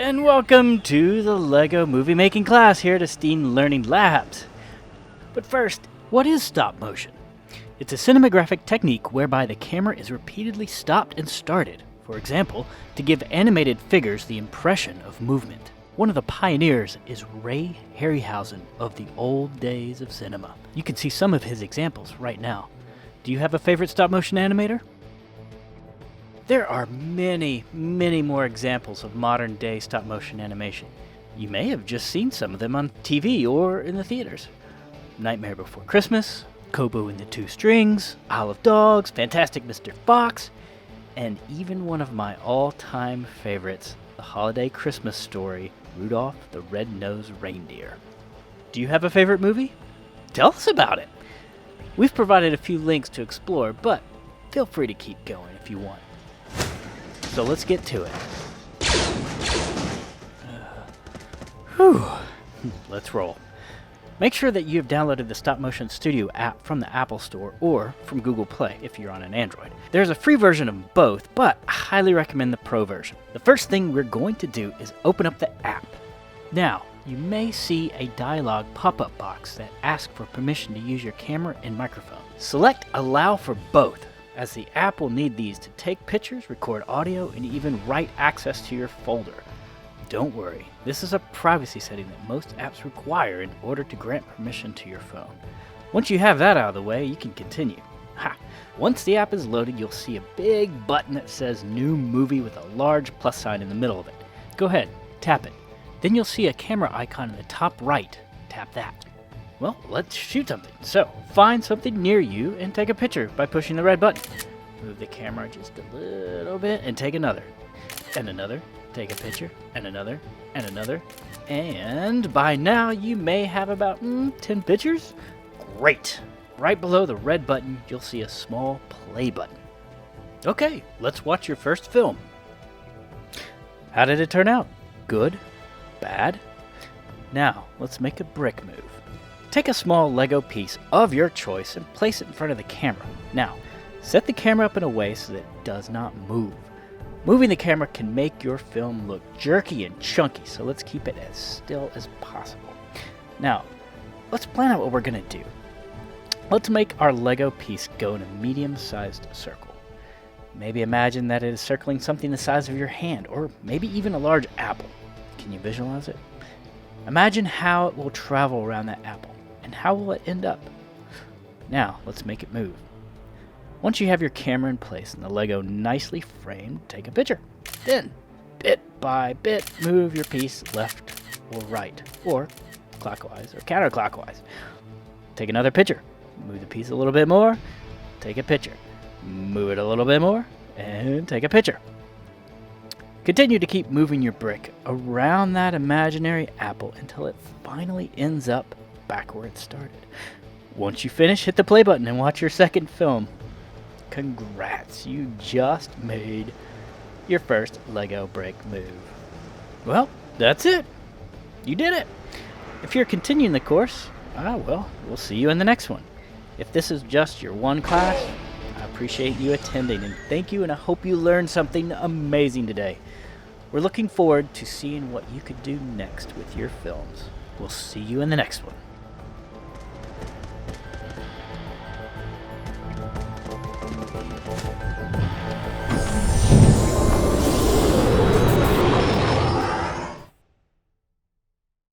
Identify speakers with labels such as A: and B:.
A: And welcome to the LEGO movie making class here at ESTEAM Learning Labs. But first, what is stop motion? It's a cinematographic technique whereby the camera is repeatedly stopped and started, for example, to give animated figures the impression of movement. One of the pioneers is Ray Harryhausen of the old days of cinema. You can see some of his examples right now. Do you have a favorite stop motion animator? There are many more examples of modern day stop motion animation. You may have just seen some of them on TV or in the theaters. Nightmare Before Christmas, Kobo and the Two Strings, Isle of Dogs, Fantastic Mr. Fox, and even one of my all-time favorites, The Holiday Christmas Story, Rudolph the Red-Nosed Reindeer. Do you have a favorite movie? Tell us about it! We've provided a few links to explore, but feel free to keep going if you want. So let's get to it. Let's roll. Make sure that you have downloaded the Stop Motion Studio app from the Apple Store or from Google Play if you're on an Android. There's a free version of both, but I highly recommend the Pro version. The first thing we're going to do is open up the app. Now, you may see a dialog pop-up box that asks for permission to use your camera and microphone. Select Allow for both, as the app will need these to take pictures, record audio, and even write access to your folder. Don't worry, this is a privacy setting that most apps require in order to grant permission to your phone. Once you have that out of the way, you can continue. Once the app is loaded, you'll see a big button that says New Movie with a large plus sign in the middle of it. Go ahead, tap it. Then you'll see a camera icon in the top right. Tap that. Well, let's shoot something. So, find something near you and take a picture by pushing the red button. Move the camera just a little bit and take another. And another. Take a picture. And another. And another. And by now, you may have about 10 pictures. Great. Right below the red button, you'll see a small play button. Okay, let's watch your first film. How did it turn out? Good? Bad? Now, let's make a brick move. Take a small Lego piece of your choice and place it in front of the camera. Now, set the camera up in a way so that it does not move. Moving the camera can make your film look jerky and chunky, so let's keep it as still as possible. Now, let's plan out what we're going to do. Let's make our Lego piece go in a medium-sized circle. Maybe imagine that it is circling something the size of your hand, or maybe even a large apple. Can you visualize it? Imagine how it will travel around that apple. And how will it end up? Now, let's make it move. Once you have your camera in place and the Lego nicely framed, take a picture. Then, bit by bit, move your piece left or right, or clockwise or counterclockwise. Take another picture. Move the piece a little bit more. Take a picture. Move it a little bit more, and take a picture. Continue to keep moving your brick around that imaginary apple until it finally ends up back where it started. Once you finish, hit the play button and watch your second film. Congrats, you just made your first Lego brick move. Well, that's it. You did it. If you're continuing the course, well, we'll see you in the next one. If this is just your one class, I appreciate you attending and thank you, and I hope you learned something amazing today. We're looking forward to seeing what you could do next with your films. We'll see you in the next one.